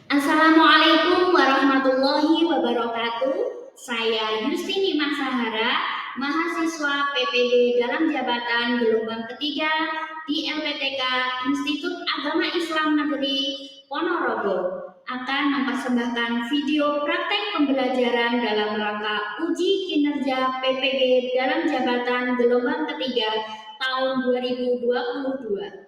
Assalamualaikum warahmatullahi wabarakatuh. Saya Yustini Masahara, mahasiswa PPD dalam jabatan gelombang ketiga di LPTK Institut Agama Islam Negeri Ponorogo akan mempersembahkan video praktek pembelajaran dalam rangka uji kinerja PPG dalam jabatan gelombang ketiga tahun 2022.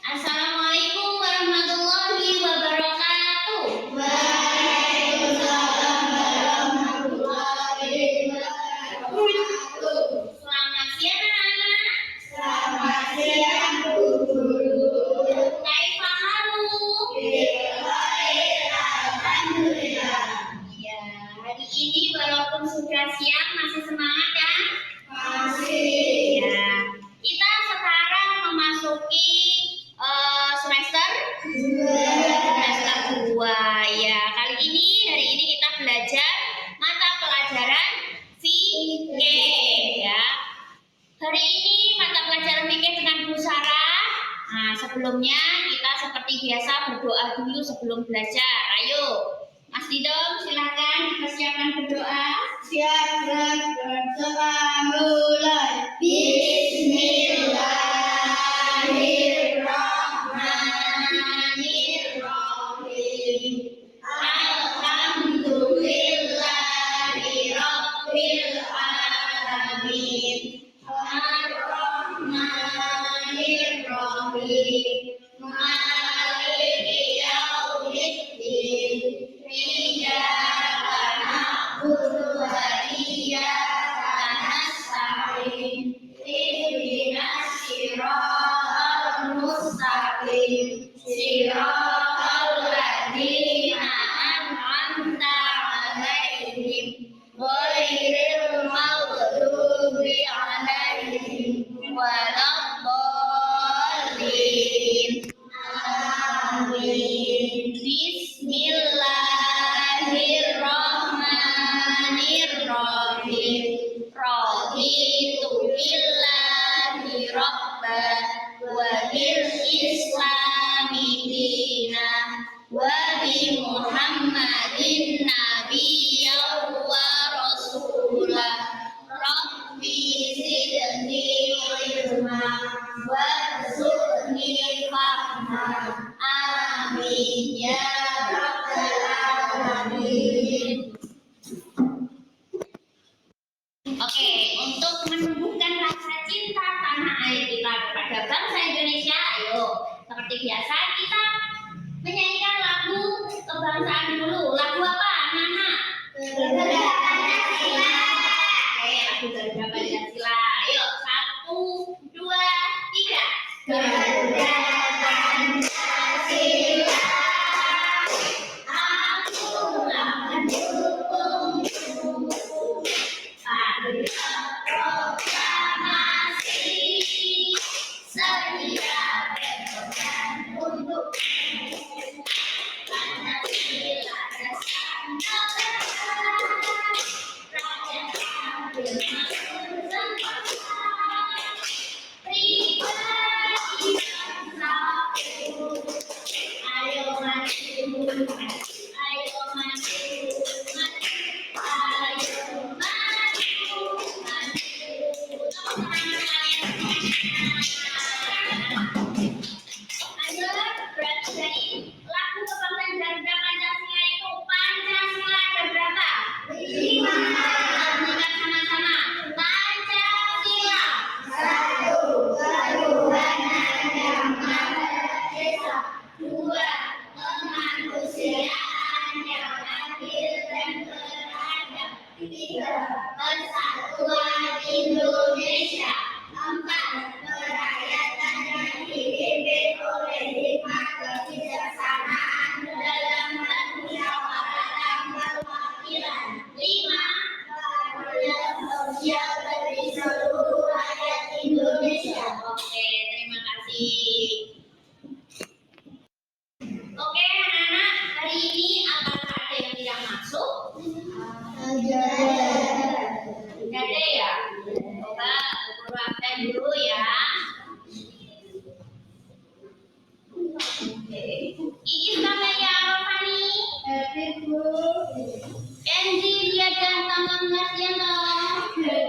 Assalamualaikum warahmatullahi wabarakatuh. Waalaikumsalam warahmatullahi wabarakatuh. Selamat siang anak-anak. Selamat siang Bu Guru. Kaifa halu? Baik, alhamdulillah. Ya, hari ini walaupun sudah siang masih semangat kan? Masih. Ya, kita sekarang memasuki semester 2. Ya, kali ini hari ini kita belajar mata pelajaran fikih ya. Hari ini mata pelajaran fikih dengan Bu Sarah. Nah, sebelumnya kita seperti biasa berdoa dulu sebelum belajar. Ayo, Mas Didom silakan dipersiapkan berdoa. Siap berdoa mulai. Bismillahirrahmanirrahim. Alhamdulillahirabbil alamin. Ar-Rahmanir-Rahim. Maliki yaumiddin. Iyyaka na'budu wa iyyaka nasta'in. Ihdinas siratal mustaqim. Siratal ladzina an'amta 'alaihim ghairil maghdubi 'alaihim waladdallin. Amin. Bismillahirrahmanirrahim. Raditu billahi rabban wa bil islami dinan wa bi Muhammadin nabiyyan wa rasulah. Rabbi zidni ilma warzuqni fahma. Amin ya rabbal alamin. Oke, untuk menumbuhkan rasa cinta tanah air kita kepada bangsa Indonesia, ayo seperti biasa kita menyanyikan lagu kebangsaan dulu. Lagu apa, anak-anak? Garuda Pancasila. Oke, lagu Garuda Pancasila. Ayo, 1, 2, 3. Garuda Pancasila. Aku mendukung pada proklamasi sedia berkorban untuk Pancasila dasar negara. Rakyat ambil makmur sempurna, pribadi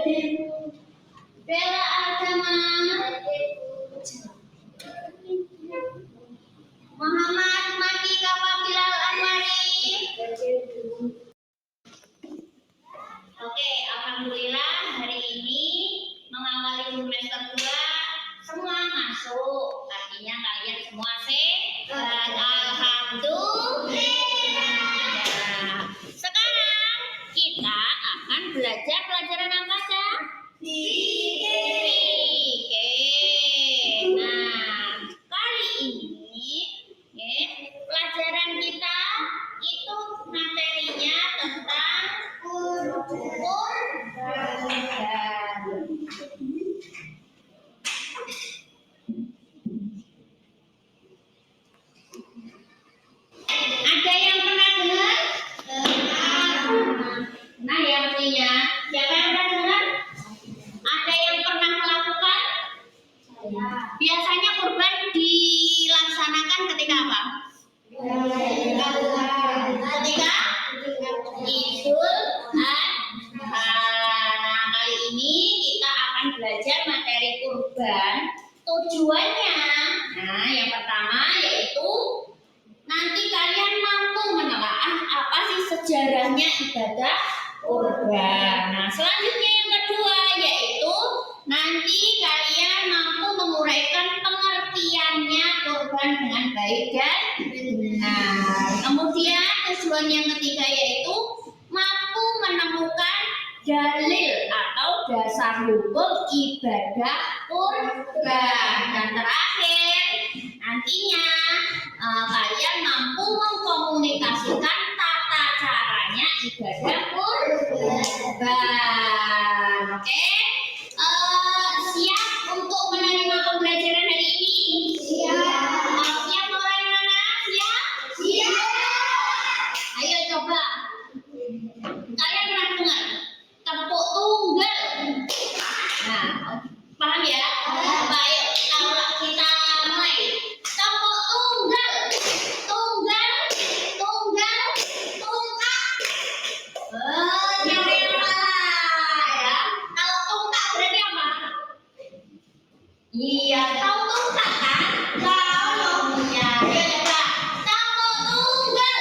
Bella Agama, Muhammad Maki Kafabilal Anwari. Oke, alhamdulillah hari ini mengawali semester 2 semua masuk. Artinya kalian semua sehat. Alhamdulillah. Sekarang kita akan belajar pelajaran apa, Cak? Oke. Nah, kali ini pelajaran kita itu materinya tentang ada yang pernah dengar? Nah, ya mestinya. Siapa yang pernah dengar? Ada yang pernah melakukan? Biasanya kurban dilaksanakan ketika apa? Ketika Idul Adha. Nah, kali ini kita akan belajar materi kurban. Tujuannya, nah yang pertama yaitu nanti kalian mampu menelaah apa sih sejarahnya ibadah kurban. Nah, selanjutnya yang kedua yaitu nanti kalian mampu menguraikan pengertiannya kurban dengan baik dan benar. Kemudian tujuan yang ketiga yaitu mampu menemukan dalil atau dasar hukum ibadah kurban. Dan terakhir nantinya kalian mampu mengkomunikasikan tata caranya ibadah kurban. Oke? Siap untuk menerima pembelajaran hari ini? Siap. Siap mulai mana? Siap? Siap. Ayo coba. Kalian pernah dengar tepuk tunggal? Nah, paham ya? Coba ayo kalau kita mulai. Tepuk tunggal. Tunggal. Siapa yang salah ya? Kalau tunggal berarti apa? Iya, tahu tunggal kan? Tahu. Ya, ayo coba. Tepuk tunggal.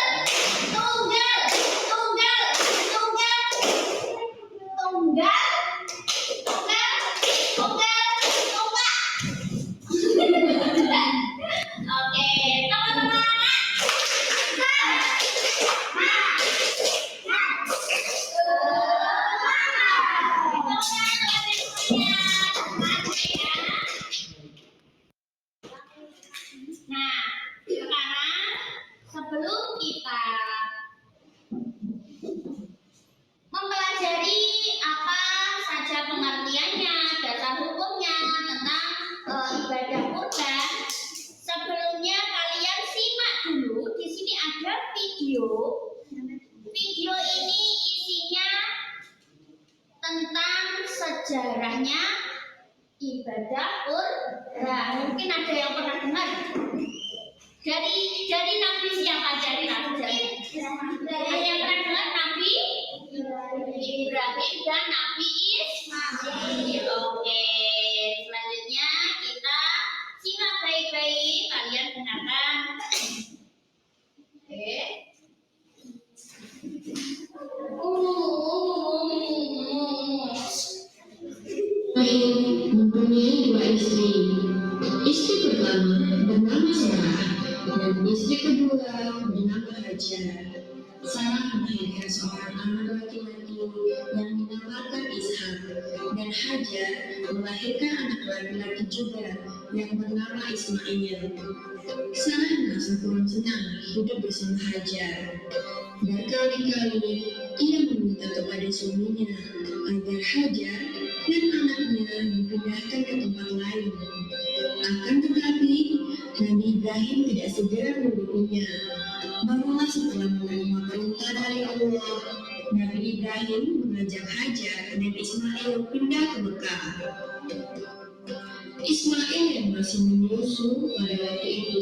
Oke, teman-teman. Nah, sekarang sebelum kita mempelajari apa saja pengertiannya, dasar hukumnya tentang ibadah kurban, sebelumnya kalian simak dulu. Di sini ada video. Video ini isinya tentang sejarahnya ibadah kurban. Mungkin ada yang pernah dengar dari Nabi siapa? Dari Nabi. Ada yang pernah dengar Nabi Ibrahim dan Nabi Ismail. Oke, selanjutnya kita simak baik-baik. Kalian dengarkan. Oke. Mempunyai dua istri. Istri pertama bernama Sarah dan istri kedua bernama Hajar. Sarah melahirkan seorang anak laki-laki yang dinamakan Ishak, dan Hajar melahirkan anak laki-laki juga yang bernama Ismail. Sarah merasa kurang senang hidup bersama Hajar. Berkali-kali ia meminta kepada suaminya agar Hajar dan anaknya dipindahkan ke tempat lain. Akan tetapi, Nabi Ibrahim tidak segera mendukungnya. Barulah setelah menerima perintah dari Allah, Nabi Ibrahim mengajak Hajar dan Ismail pindah ke Mekah. Ismail yang masih menyusu pada waktu itu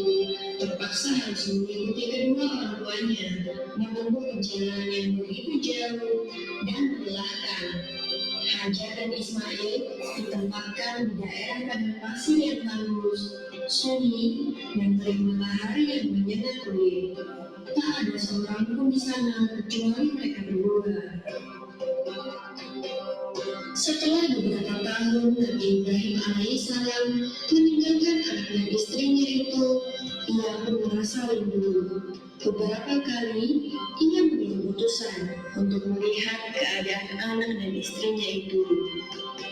terpaksa harus mengikuti kedua orang tuanya menempuh perjalanan yang begitu jauh dan melelahkan. Hajar dan Ismail ditempatkan di daerah padang pasir yang halus, sunyi, dan terik matahari yang menyengat kulit. Tak ada seorang pun di sana kecuali mereka berdua. Setelah beberapa tahun Nabi Ibrahim alaihissalam meninggalkan anak dan istrinya itu, ia pun merasa rindu. Beberapa kali ia membuat keputusan untuk melihat keadaan anak dan istrinya itu.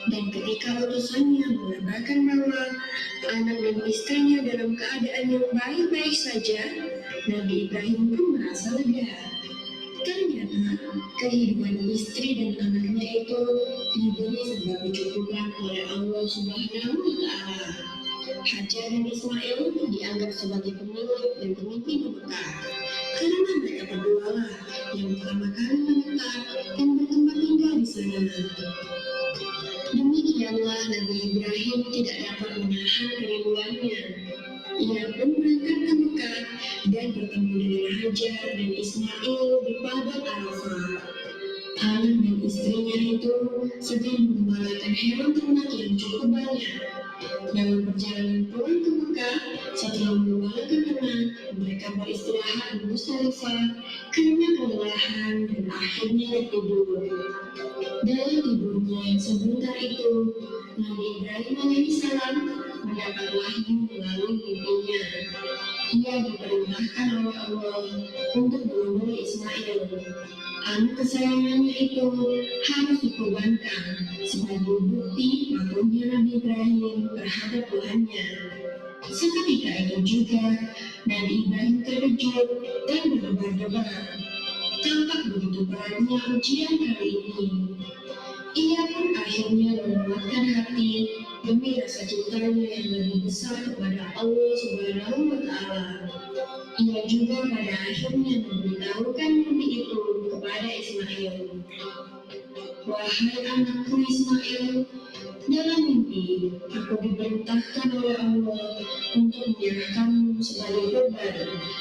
Dan ketika utusannya mengatakan bahwa anak dan istrinya dalam keadaan yang baik-baik saja, Nabi Ibrahim pun merasa lega. Ternyata kehidupan istri dan anaknya itu diberi serba kecukupan oleh Allah Subhanahu wa Ta'ala. Hajar dan Ismail dianggap sebagai pemilik dan pemimpin di Mekah karena mereka berdua lah yang pertama kali menetap dan bertempat tinggal di sana. Demikianlah Nabi Ibrahim tidak dapat menahan kerinduannya. Ia pun berangkat ke Mekah dan bertemu dengan Hajar dan Ismail di padang Arafah. Anak dan istrinya itu sedang mengembalakan hewan ternak yang cukup banyak. Dalam perjalanan pulang ke Mekah, setelah mengembalakan ternak, mereka beristirahat di Musdalifah karena kelelahan dan akhirnya tidur. Dalam tidurnya yang sebentar itu, Nabi Ibrahim alaihissalam mendapat wahyu melalui mimpinya. Ia diperintahkan oleh Allah untuk membunuh Ismail. Anak kesayangannya itu harus dikorbankan sebagai bukti patuhnya Nabi Ibrahim terhadap Tuhannya. Seketika itu juga Nabi Ibrahim terkejut dan berdebar-debar. Tampak begitu beratnya ujian kali ini. Ia pun akhirnya menguatkan hati demi rasa cintanya yang lebih besar kepada Allah Subhanahu wa Ta'ala. Ia juga pada akhirnya memberitahukan mimpi itu kepada Ismail. Wahai anakku Ismail, dalam mimpi aku diperintahkan oleh Allah untuk menyerahkanmu sebagai korban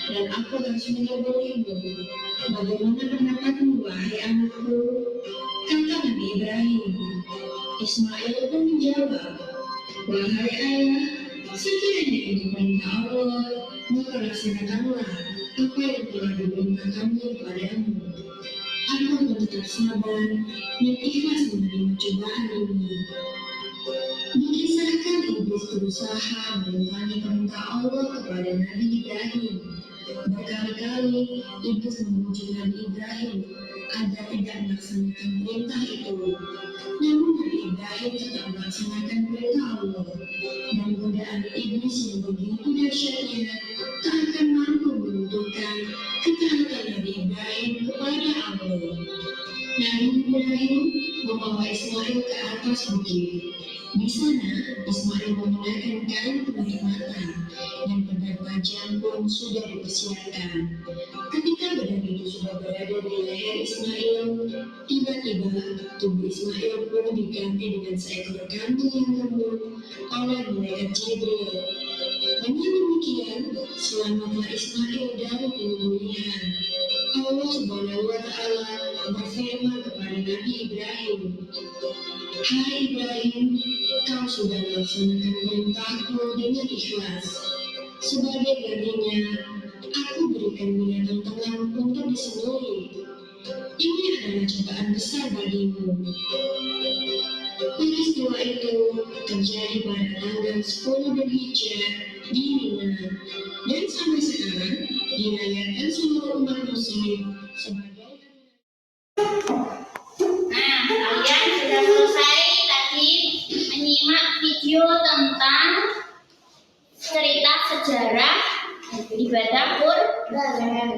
dan aku harus menyembelihmu. Bagaimana pendapatmu wahai anakku? Kata Nabi Ibrahim. Ismail pun menjawab, wahai ayah, sekiranya itu perintah Allah, maka laksanakanlah apa yang telah diperintahkannya kepadamu. Aku akan tetap sabar dan ikhlas menerima cobaan ini. Dikisahkan iblis berusaha menentang perintah Allah kepada Nabi Ibrahim. Berkali-kali iblis memuji Nabi Ibrahim agar tidak melaksanakan perintah itu. Namun Nabi Ibrahim tetap melaksanakan perintah Allah, dan godaan iblis yang begitu dahsyatnya tak akan mampu menentukan ketaatan Nabi Ibrahim kepada Allah. Nabi Ibrahim membawa Ismail ke atas bukit. Di sana, Ismail menggunakan kain penutup mata dan pedang tajam pun sudah dipersiapkan. Ketika pedang itu sudah berada di leher Ismail, tiba-tiba tubuh Ismail pun diganti dengan seekor kambing yang lembut oleh malaikat Jibril. Dengan demikian, selamatlah Ismail dari penyembelihan. Allah Subhanahu wa Ta'ala berfirman kepada Nabi Ibrahim, hai Ibrahim, kau sudah melaksanakan perintahku dengan ikhlas. Sebagai gantinya, aku berikan binatang ternak untuk disembelih. Ini adalah cobaan besar bagimu. Peristiwa itu terjadi pada tanggal 10 Dzulhijjah di Mina, dan sampai sekarang dirayakan seluruh umat muslim sebagai Kalian sudah selesai tadi menyimak video tentang cerita sejarah ibadah kurban.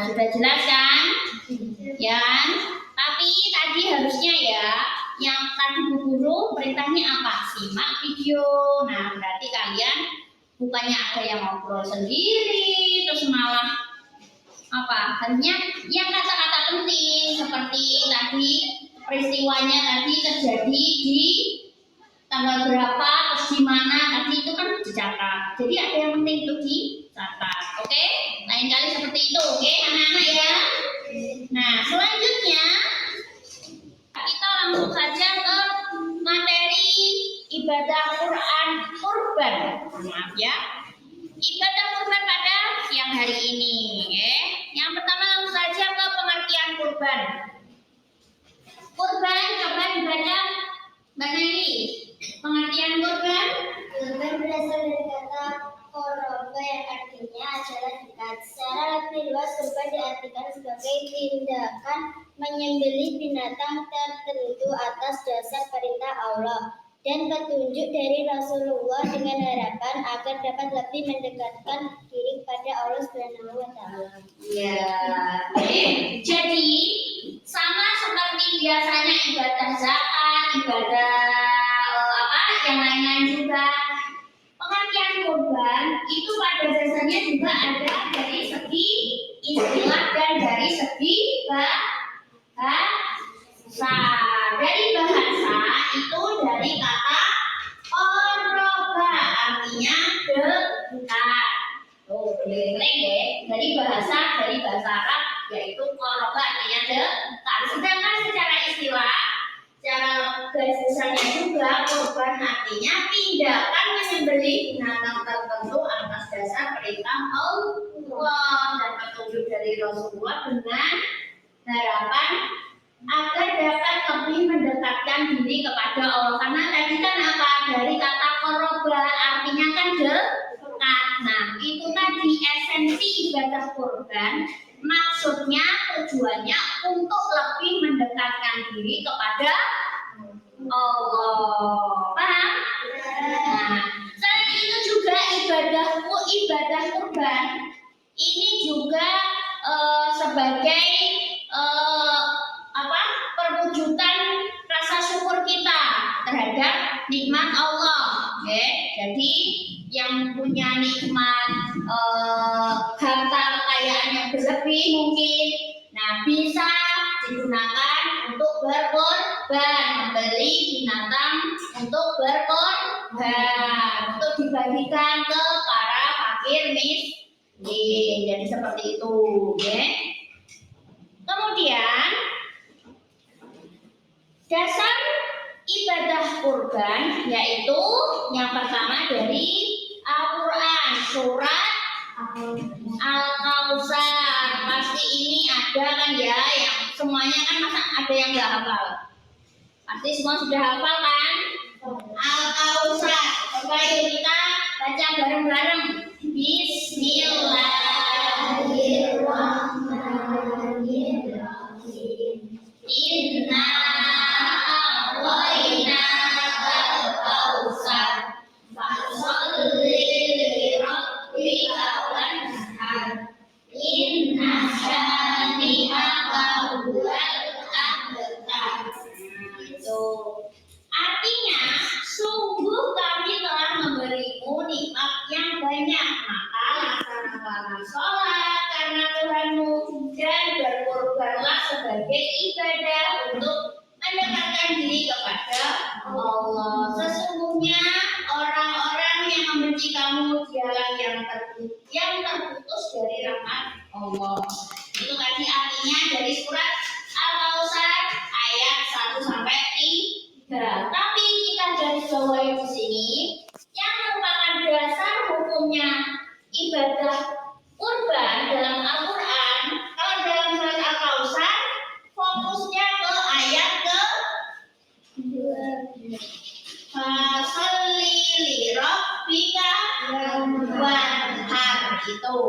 Sudah jelas kan? Ya. Tapi tadi harusnya ya, yang tadi Bu Guru perintahnya apa? Simak video. Nah, berarti kalian bukannya ada yang ngobrol sendiri, terus malah apa? Hanya yang kata-kata penting seperti tadi peristiwanya tadi terjadi di tanggal berapa, terus di mana tadi itu kan dicatat. Jadi ada yang penting itu dicatat. Oke? Lain kali seperti itu, oke anak-anak ya. Nah, selanjutnya kita langsung kurban. Maaf ya. Ibadah kurban pada siang hari ini. Yang pertama langsung saja ke pengertian kurban. Kurban coba dibaca Mbak Naili. Pengertian kurban. Kurban berasal dari kata koroba yang artinya adalah dekat. Secara lebih luas, kurban diartikan sebagai tindakan menyembelih binatang tertentu atas dasar perintah Allah dan petunjuk dari Rasulullah dengan harapan agar dapat lebih mendekatkan diri kepada Allah Subhanahu wa taala. Ya, jadi sama seperti biasanya ibadah zakat, ibadah yang lain-lain juga. Pengertian kurban itu pada dasarnya juga ada dari segi istilah dan dari segi bahasa. Dari bahasa itu dari kata oroba, artinya dekat. Oh, boleh ya. Dari bahasa Arab yaitu oroba artinya dekat. Sedangkan secara istilah, secara garis besarnya juga kurban artinya tindakan menyembelih binatang tertentu atas dasar perintah Allah dan petunjuk dari Rasulullah dengan harapan agar dapat lebih mendekatkan diri kepada Allah. Karena tadi kan apa? Dari kata koroba artinya kan dekat. Nah, itu tadi esensi ibadah kurban. Maksudnya tujuannya untuk lebih mendekatkan diri kepada Allah. Paham? Nah, selain itu juga ibadah kurban ini juga sebagai perwujudan rasa syukur kita terhadap nikmat Allah. Jadi yang punya nikmat harta kekayaan yang berlebih mungkin, nah bisa digunakan untuk berkorban, membeli binatang untuk berkorban, untuk dibagikan ke para fakir miskin. Jadi seperti itu, Kemudian dasar ibadah kurban yaitu yang pertama dari Al-Quran surat Al-Kautsar. Pasti ini ada kan ya, yang semuanya kan masa ada yang nggak hafal? Pasti semua sudah hafal kan? Al-Kautsar. Coba yuk kita baca bareng-bareng. Bismillahirrahmanirrahim. Inna a'tayna al-kautsar fasholli li rabbika wanhar. Inna syani'aka huwal abtar. Itu artinya sungguh kami telah memberimu nikmat yang banyak, maka laksanakanlah sholat karena Tuhanmu dan berkorbanlah sebagai ibadah untuk mendekatkan diri kepada Allah. Sesungguhnya orang-orang yang membenci kamu dialah yang terputus dari rahmat Allah. Itu tadi artinya dari surat Al-Kautsar ayat 1 sampai 3. Tapi kita garis bawahi di sini yang merupakan dasar hukumnya ibadah kurban dalam Al-Quran. Kalau dalam surat Al-Kautsar fokusnya ke ayat ke fasholli li rabbika wanhar itu,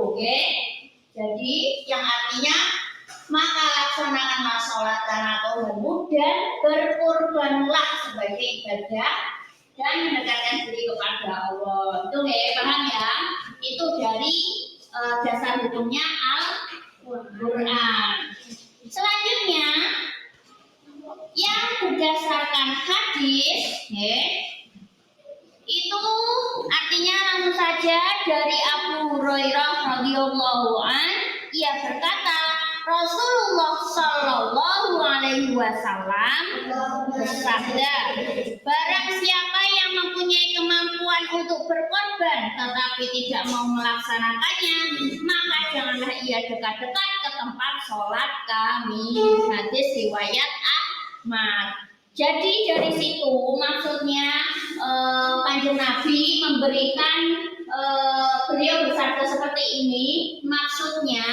Jadi yang artinya maka laksanakanlah sholat karena Tuhanmu dan berkorbanlah sebagai ibadah dan mendekatkan diri kepada Allah. Itu paham ya? Itu dari dasar hukumnya Al-Quran. Selanjutnya yang berdasarkan hadis, itu artinya langsung saja dari Abu Hurairah radhiyallahu an, ia berkata, Rasulullah Shallallahu Alaihi Wasallam bersabda, barang siapa yang mempunyai kemampuan untuk berkorban tetapi tidak mau melaksanakannya, maka janganlah ia dekat-dekat ke tempat sholat kami. Hadis riwayat Ahmad. Jadi dari situ maksudnya Kanjeng Nabi memberikan beliau bersabda seperti ini, maksudnya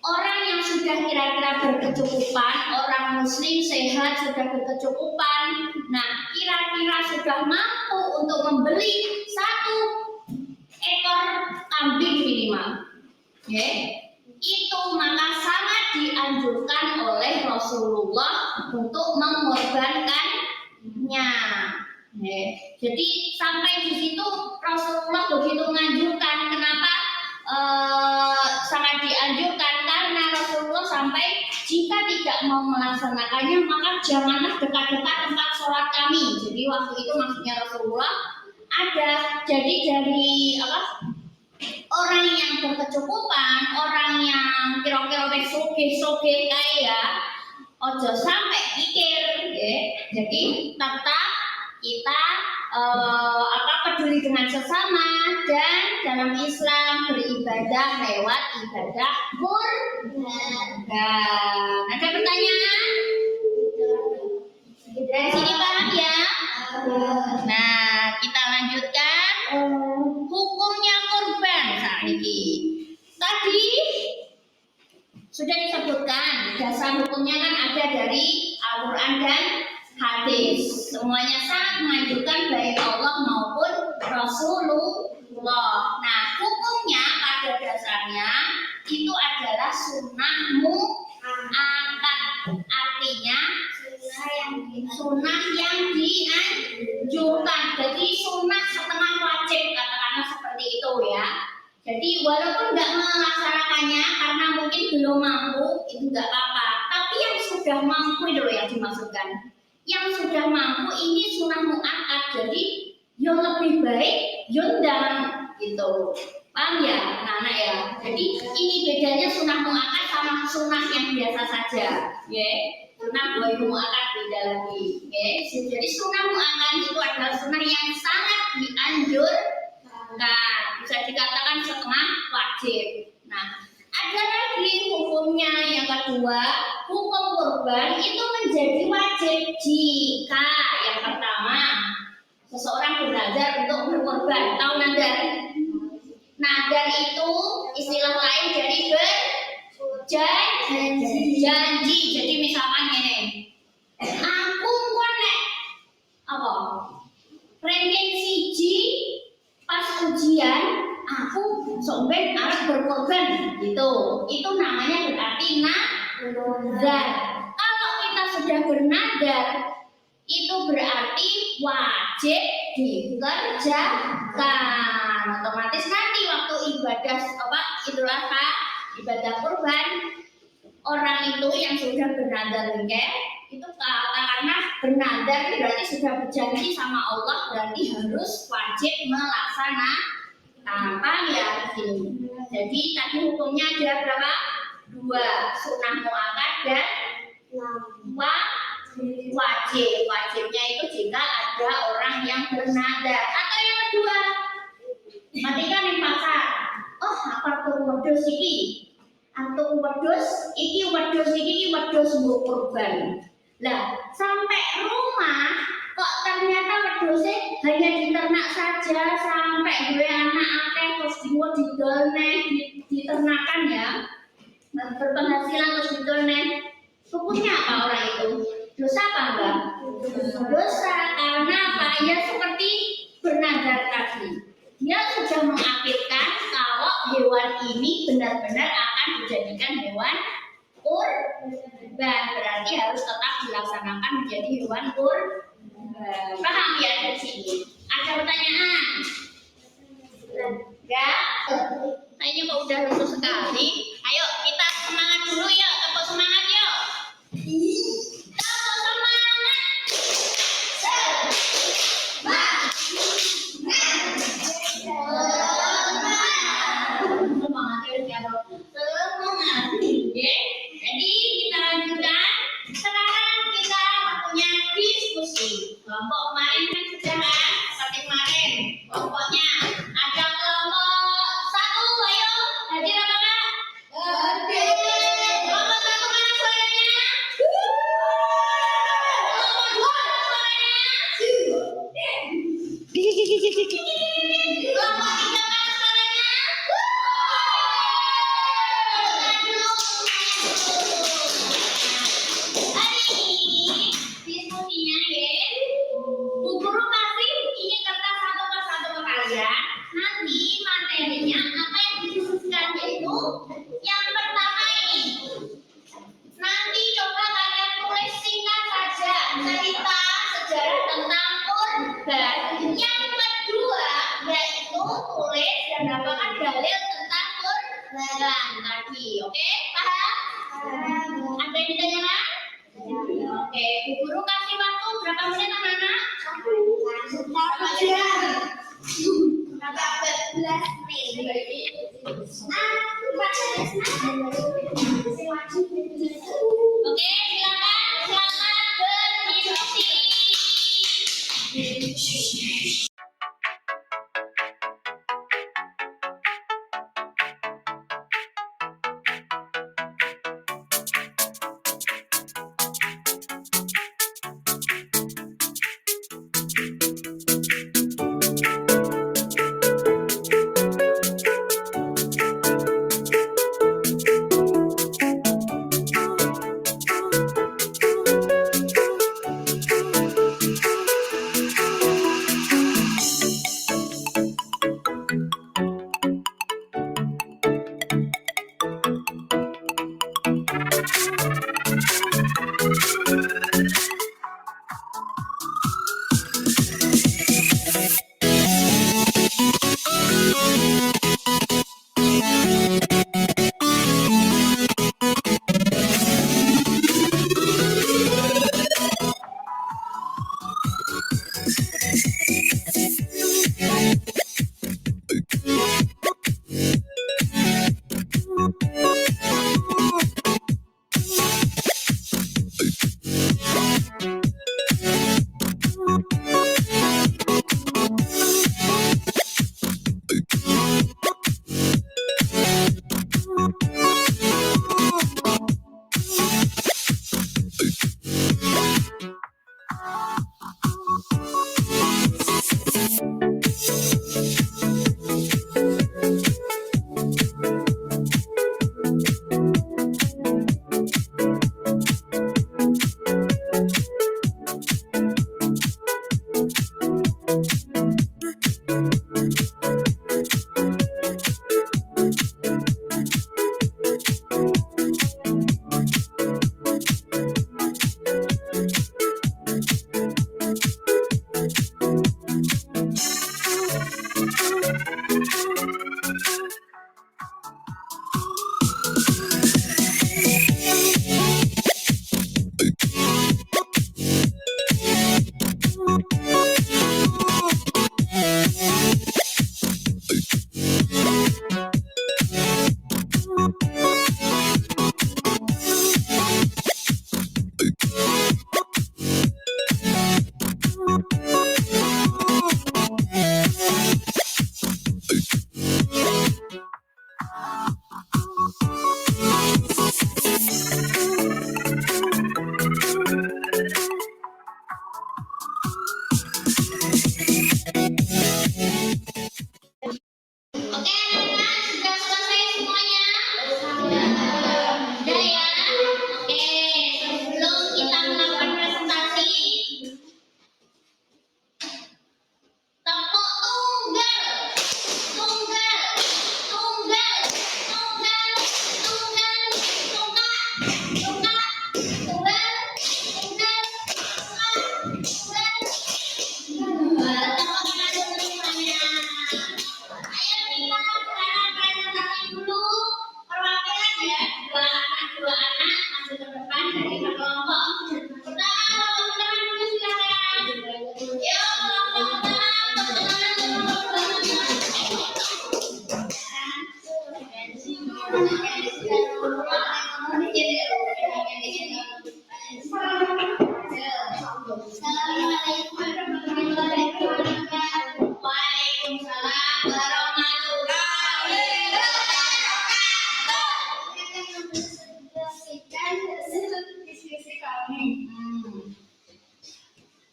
orang yang sudah kira-kira berkecukupan, orang muslim sehat sudah berkecukupan, nah kira-kira sudah mampu untuk membeli 1 ekor kambing minimal, itu maka sangat dianjurkan oleh Rasulullah untuk mengorbankannya. Jadi sampai di situ Rasulullah begitu menganjurkan. Kenapa sangat dianjurkan? Karena Rasulullah sampai jika tidak mau melaksanakannya maka janganlah dekat-dekat tempat sholat kami. Jadi waktu itu maksudnya Rasulullah ada. Jadi dari orang yang berkecukupan, orang yang kira-kira sugih-sugih kaya, ojo sampai pikir, jadi tetap kita peduli dengan sesama dan dalam Islam beribadah lewat ibadah kurban. Ada pertanyaan? Dari sini paham ya? Nah, kita lanjutkan hukumnya kurban saat ini. Tadi sudah disebutkan dasar hukumnya kan ada dari Al-Quran dan hadis. Semuanya sangat menganjurkan baik Allah maupun Rasulullah. Nah, hukumnya pada dasarnya itu adalah sunnah mu'akkad. Artinya sunnah yang dianjurkan. Jadi sunnah setengah wajib, katakanlah seperti itu ya. Jadi walaupun nggak melaksanakannya karena mungkin belum mampu, itu nggak apa-apa. Tapi yang sudah mampu itu loh yang dimaksudkan. Yang sudah mampu ini sunnah mu'akkad. Jadi yang lebih baik yundang gitu. Paham ya, anak-anak ya? Jadi ini bedanya sunnah mu'akkad sama sunnah yang biasa saja. Sunnah mu'akkad beda lagi. Jadi sunnah mu'akkad itu adalah sunnah yang sangat dianjurkan. Bisa dikatakan setengah wajib. Nah, ada lagi hukumnya yang kedua, hukum kurban itu menjadi wajib jika yang pertama seseorang bernazar untuk berkorban. Tahu nazar? Nazar itu istilah lain dari berjanji. Jadi misalkan ini, aku nek ranking siji pas ujian aku somben arep berkorban gitu. Itu namanya berarti nazar. Kalau kita sudah bernazar itu berarti wajib dikerjakan. Otomatis nanti waktu ibadah Idul Adha, ibadah kurban, orang itu yang sudah bernazar itu karena bernazar berarti sudah berjanji sama Allah, berarti harus wajib melaksanakan. Paham ya di sini? Jadi tadi hukumnya ada berapa? 2, sunnah mu'akkad dan wajib. Wajibnya itu jika ada orang yang bernazar. Atau yang kedua, ketika di pasar, aku wedhus iki. Antuk wedhus iki wedhus mbok kurban. Lah, sampai rumah kok ternyata wedhusnya hanya diternak saja sampai dua anak akeh terus diternakan ya. Berpenghasilan terus didoleh. Hukumnya apa orang itu? Dosa apa enggak? Dosa karena apa? Ya seperti bernazar tadi. Dia sudah mengakidkan kalau hewan ini benar-benar akan dijadikan hewan kurban, berarti harus tetap dilaksanakan menjadi hewan kurban. Paham ya dari sini? Ada pertanyaan? Enggak? Kayaknya kok udah lusuh sekali. Ayo kita semangat dulu ya, tepuk semangat yuk. Tepuk semangat. Jadi kita lanjutkan. Sekarang kita waktunya diskusi. Kelompok kemarin kan sudah seperti kemarin. Kelompoknya ada kelompok 1, ayo hadir apa enggak? Hadir. Kelompok 1 mana suaranya? Kelompok 2 mana suaranya? jalan tadi. Oke, paham? Ada yang ditanyakan? Oke, Bu Guru kasih waktu berapa menit anak-anak? 14 menit. Oke, silakan selamat berdiskusi.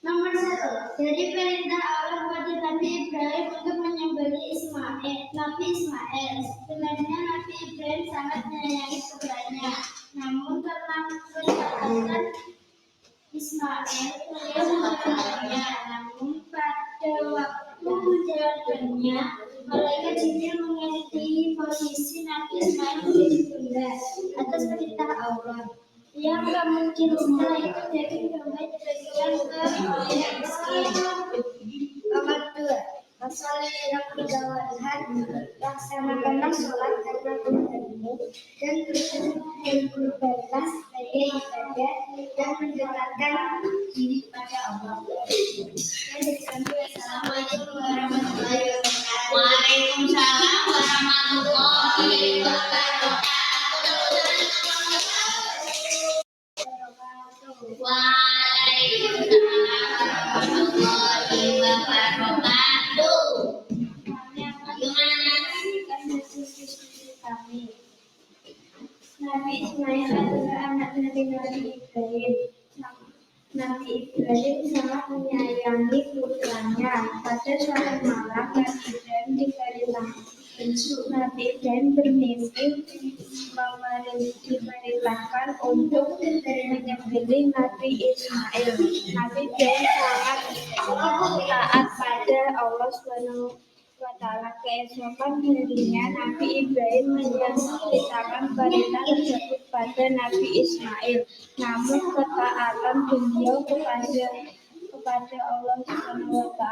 Nomor 1. Dari perintah Allah kepada Nabi Ibrahim untuk menyembelih Nabi Ismail. Sebenarnya Nabi Ibrahim sangat menyayangi putranya. Namun karena kedekatan Ismail, beliau menyembelihnya. Namun pada waktu menjalankannya, malaikat Jibril mengganti posisi Nabi Ismail menjadi bunda atas perintah Allah. Yang tak mungkin setelah itu daging domba dibagikan ke orang yang miskin. Nomor 2. Masalah yang berjauhan, laksanakanlah sholat karena Tuhan. dan berkurbanlah sebagai ibadah dan mendekatkan diri kepada Allah. Assalamualaikum warahmatullahi wabarakatuh. Waalaikumsalam warahmatullahi wabarakatuh. Waalaikumsalam warahmatullahi wabarakatuh. Gimana? Nabi Ismail adalah anak dari Nabi Ibrahim. Nabi Ibrahim sangat menyayangi putranya. Pada suatu malam, Nabi Ibrahim Nabi Ibrahim bermimpi diperintahkan untuk menyembelih Nabi Ismail. Nabi Ibrahim sangat taat pada Allah SWT. Keesokan harinya, Nabi Ibrahim menceritakan berita tersebut pada Nabi Ismail. Namun ketaatan beliau kepada Allah SWT,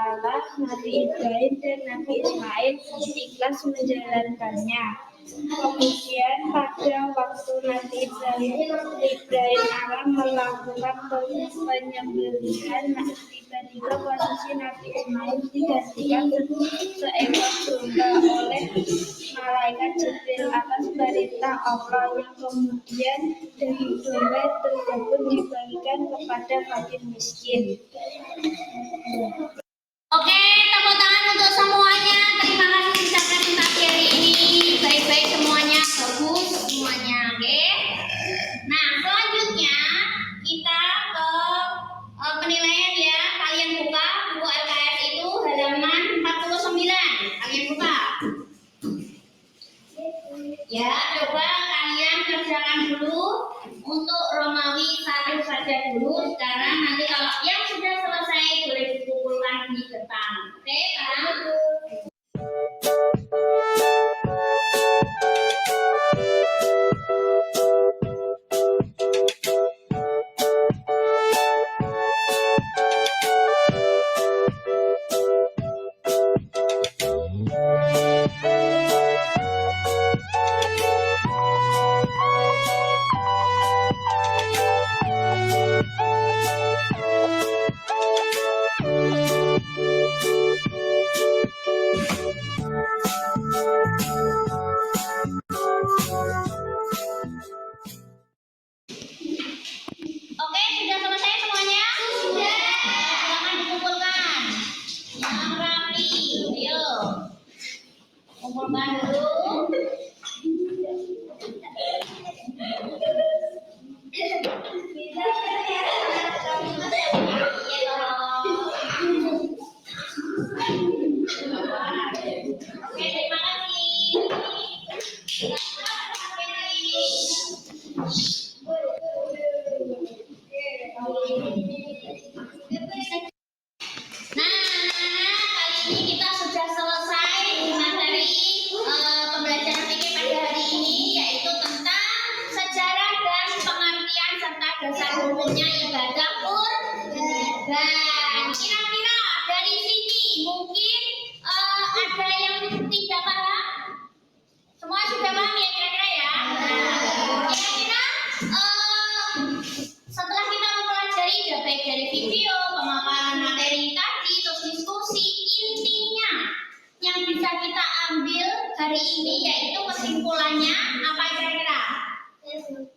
Nabi Ibrahim dan Nabi Ismail ikhlas menjalankannya. Kemudian pada waktu Nabi Ibrahim akan melakukan penyembelihan, tiba-tiba posisi Nabi Ismail digantikan seekor domba oleh malaikat Jibril atas perintah Allah, yang kemudian daging domba tersebut dibagikan kepada fakir miskin. Oke, tepuk tangan untuk semuanya. Terima kasih sudah presentasi hari ini. Baik-baik semuanya, bagus semuanya. Oke. Nah, selanjutnya kita ke penilaian ya. Kalian buka buku LKS itu halaman 49. Kalian buka. Ya, coba kalian kerjakan dulu untuk Romawi 1 saja dulu. Sekarang nanti kalau yang sudah selesai boleh dikumpulkan di depan. Oke, sekarang oke, sudah selesai semuanya? Sudah. Silakan dikumpulkan. Yang rapi. Ayo. Kumpulkan dulu. Oke, terima kasih. Nah, kali ini kita sudah selesai materi pembelajaran fikih pada hari ini, yaitu tentang sejarah dan pengertian serta dasar hukumnya ibadah kurban. Kira-kira dari sini mungkin ada yang tidak paham? Semua sudah paham ya kira-kira ya? Kira-kira setelah kita mempelajari baik dari video, pemaparan materi tadi, terus diskusi, intinya yang bisa kita ambil hari ini yaitu kesimpulannya apa kira-kira?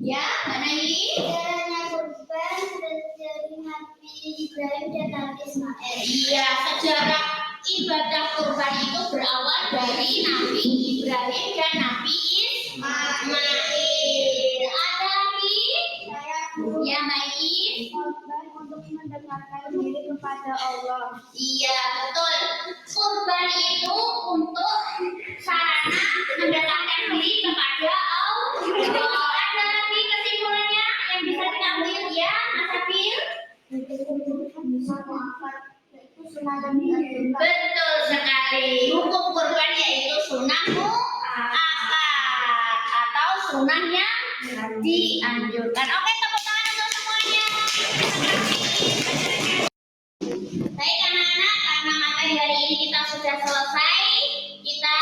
Ya, Mbak Naili? Sejarahnya kurban dari Nabi Ibrahim dan Nabi Ismail. Iya, sejarah ibadah kurban itu berawal dari Nabi Ibrahim dan Nabi Ismail. Ada lagi? Ya, baik. Kurban untuk mendekatkan diri kepada Allah. Iya, betul. Kurban itu untuk sarana mendekatkan diri kepada Allah. Ada lagi kesimpulannya yang bisa kita ambil ya, Mas Abil? Betul sekali. Hukum kurban yaitu sunnah muakkad atau sunnah yang dianjurkan. Oke, tepuk tangan untuk semuanya. Baik anak-anak, karena materi hari ini kita sudah selesai, kita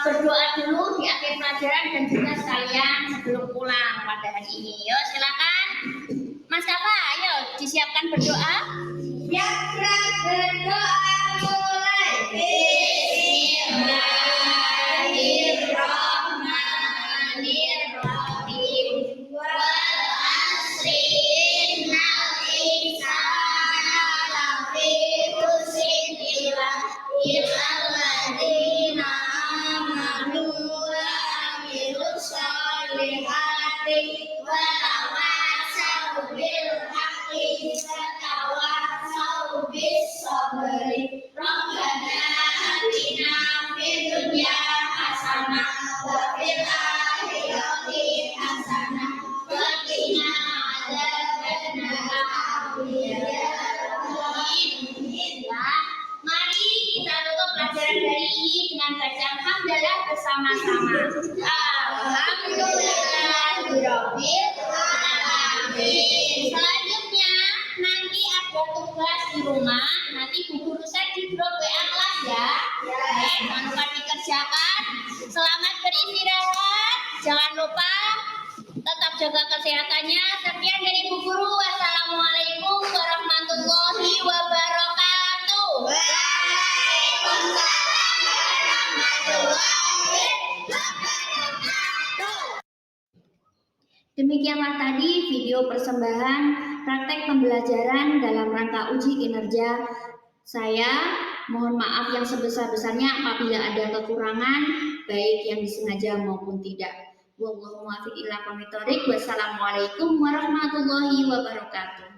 berdoa dulu di akhir pelajaran dan juga sekalian sebelum pulang pada hari ini. Yuk silakan. Mas Kafa, ayo disiapkan berdoa. Siap berdoa mulai. Bismillahirrahmanirrahim. Wal asri innal insana lafi khusrin illa alladzina amanu wa amilus solihati wa tawassaw bil haqqi wa tawassaw bis sabri. Rabbana atina fid dunya hasanah wa fil akhirati hasanah wa qina adzabannar. Bismillah. Mari kita tutup pelajaran hari ini dengan bacaan hamdalah bersama-sama. Alhamdulillahirabbil alamin. Selanjutnya nanti ada tugas di rumah. Nanti Bu Guru saya di grup WA kelas ya. Jangan lupa dikerjakan. Selamat beristirahat. Jangan lupa tetap jaga kesehatannya. Sekian dari Bu Guru. Wassalamualaikum warahmatullahi wabarakatuh. Waalaikumsalam warahmatullahi wabarakatuh. Demikianlah tadi video persembahan praktek pembelajaran dalam rangka uji kinerja. Saya mohon maaf yang sebesar-besarnya apabila ada kekurangan, baik yang disengaja maupun tidak. Wallahu muwaffiq ila aqwamit thoriq. Wassalamualaikum warahmatullahi wabarakatuh.